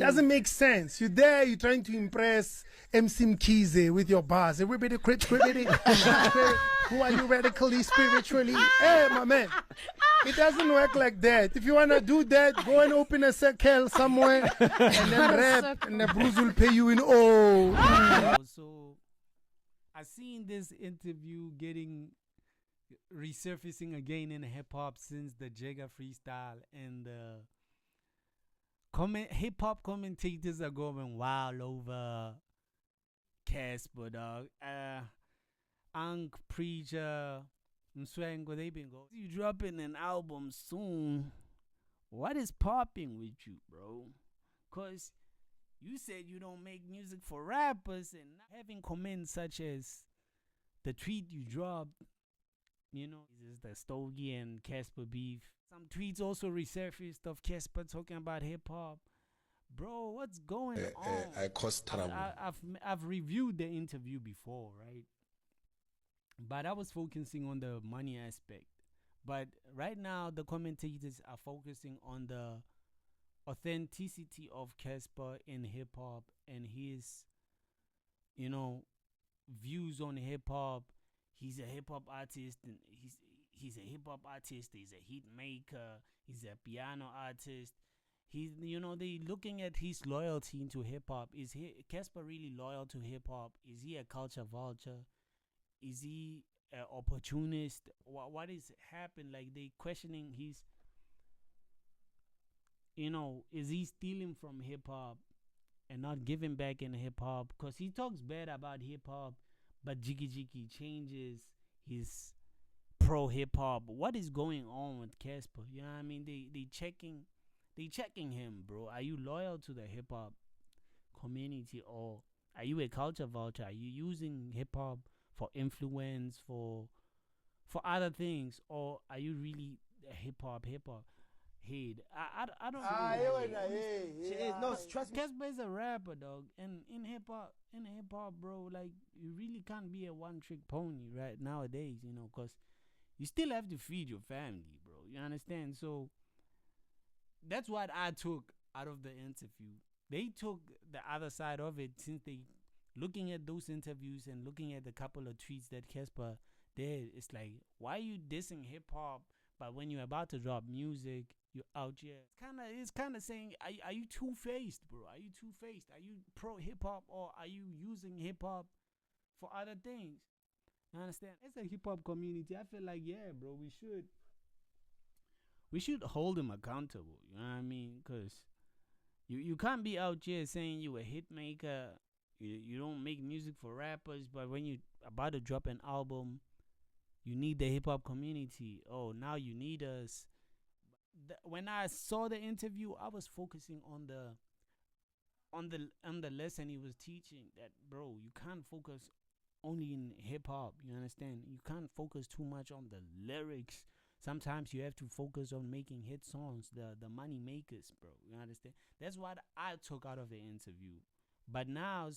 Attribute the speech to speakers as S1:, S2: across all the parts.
S1: doesn't make sense. You're there, you're trying to impress MC Mkhize with your bars. Everybody, who are you radically, spiritually? Hey, my man. It doesn't work like that. If you want to do that, go and open a circle somewhere and then rap, and the Bruce will pay you in
S2: So, I seen this interview resurfacing again in hip hop since the Jagger freestyle, and hip-hop commentators are going wild over Cassper, dog. Ankh, Preacher, Mswengo, they been going. You dropping an album soon. What is popping with you, bro? Cause you said you don't make music for rappers, and having comments such as the tweet you dropped, you know, this is the Stogie and Cassper beef. Some tweets also resurfaced of Cassper talking about hip hop. Bro, what's going on? I've reviewed the interview before, right? But I was focusing on the money aspect. But right now, the commentators are focusing on the authenticity of Cassper in hip hop and his, you know, views on hip hop. He's a hip hop artist, and he's a hip hop artist. He's a hit maker. He's a piano artist. He's, you know, they looking at his loyalty into hip hop. Is Cassper really loyal to hip hop? Is he a culture vulture? Is he an opportunist? What is happening? Like, they questioning his, you know, is he stealing from hip hop and not giving back in hip hop? Because he talks bad about hip hop, but Jiggy changes his pro hip hop. What is going on with Cassper? You know what I mean? They checking him, bro. Are you loyal to the hip hop community, or are you a culture vulture? Are you using hip hop for influence, for other things, or are you really a hip hop head? I don't know.
S3: No, trust me.
S2: Cassper is a rapper, dog, and in hip hop, bro, like, you really can't be a one-trick pony right nowadays, you know, because you still have to feed your family, bro. You understand? So that's what I took out of the interview. They took the other side of it, since they looking at those interviews and looking at the couple of tweets that Cassper did. It's like, why are you dissing hip hop? But when you're about to drop music, you're out here. It's kind of saying, are you two-faced, bro? Are you two-faced? Are you pro hip hop, or are you using hip hop for other things? You understand? As a hip hop community, I feel like, yeah, bro, we should hold him accountable. You know what I mean? Because you can't be out here saying you a hit maker. You don't make music for rappers, but when you about to drop an album, you need the hip hop community. Oh, now you need us. When I saw the interview, I was focusing on the lesson he was teaching. That, bro, you can't focus only in hip hop. You understand? You can't focus too much on the lyrics. Sometimes you have to focus on making hit songs, the money makers, bro. You understand? That's what I took out of the interview. But now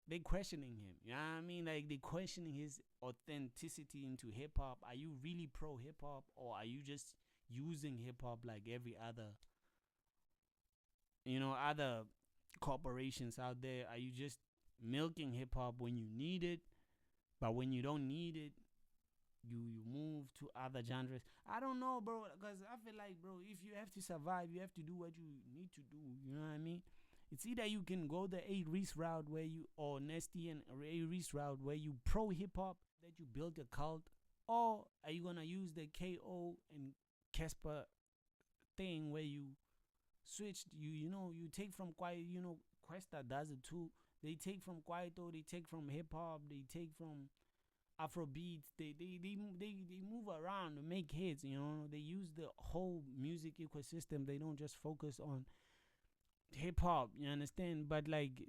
S2: they questioning him. You know what I mean? Like, they questioning his authenticity into hip hop. Are you really pro hip hop, or are you just using hip hop like every other, you know, other corporations out there? Are you just milking hip hop when you need it, but when you don't need it, you move to other genres? I don't know, bro, because I feel like, bro, if you have to survive, you have to do what you need to do. You know what I mean? It's either you can go the A-Reese route, or Nesty and A-Reese route, where you pro hip hop, that you build a cult, or are you gonna use the KO and Cassper thing, where you switch, you know, you take from Quiet, you know, Questa does it too. They take from Kwaito, they take from hip hop, they take from Afrobeats, they move around to make hits, you know. They use the whole music ecosystem. They don't just focus on hip hop, you understand? But like,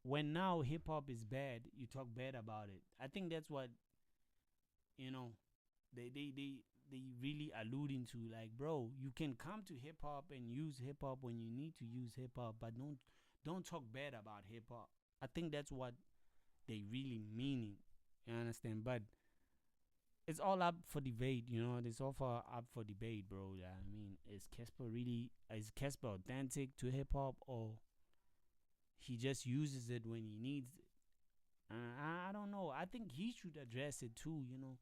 S2: when now hip hop is bad, you talk bad about it. I think that's what, you know, they really alluding to. Like, bro, you can come to hip hop and use hip hop when you need to use hip hop, but don't talk bad about hip hop. I think that's what they really meaning. You understand? But it's all up for debate, you know. It's all up for debate, bro. I mean, is Cassper authentic to hip hop, or he just uses it when he needs it? I don't know. I think he should address it too, you know.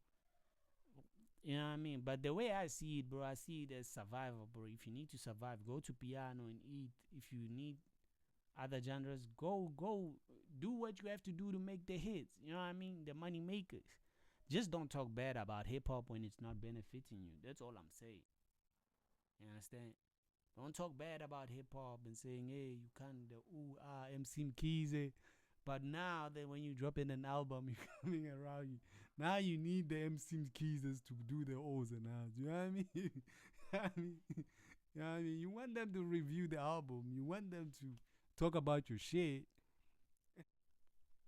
S2: You know what I mean? But the way I see it, bro, I see it as survival, bro. If you need to survive, go to piano and eat. If you need other genres, go do what you have to do to make the hits. You know what I mean? The money makers. Just don't talk bad about hip hop when it's not benefiting you. That's all I'm saying. You understand? Don't talk bad about hip hop and saying, hey, you can't MC Mkhize. But now that when you drop in an album, you're coming around you. Now you need the MC Mkhizes to do the O's and R's. You know what I mean? You know what I mean? You want them to review the album. You want them to talk about your shit.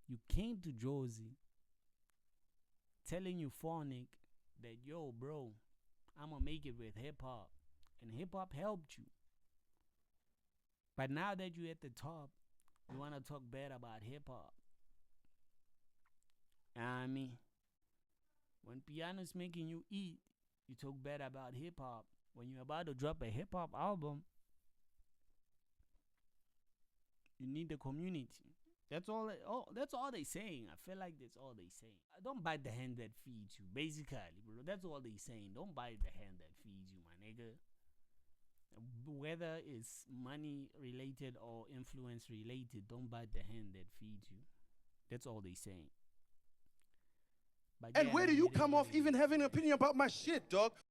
S2: You came to Josie telling Euphonic that, yo, bro, I'm gonna make it with hip hop. And hip hop helped you. But now that you're at the top, you want to talk bad about hip hop. I mean, when piano's making you eat, you talk bad about hip hop. When you're about to drop a hip hop album, you need the community. That's all. That's all they saying. I feel like that's all they saying. Don't bite the hand that feeds you. Basically, bro. That's all they saying. Don't bite the hand that feeds you, my nigga. Whether it's money related or influence related, don't bite the hand that feeds you. That's all they saying. But
S3: and where do you come off even having an opinion about my shit, dog?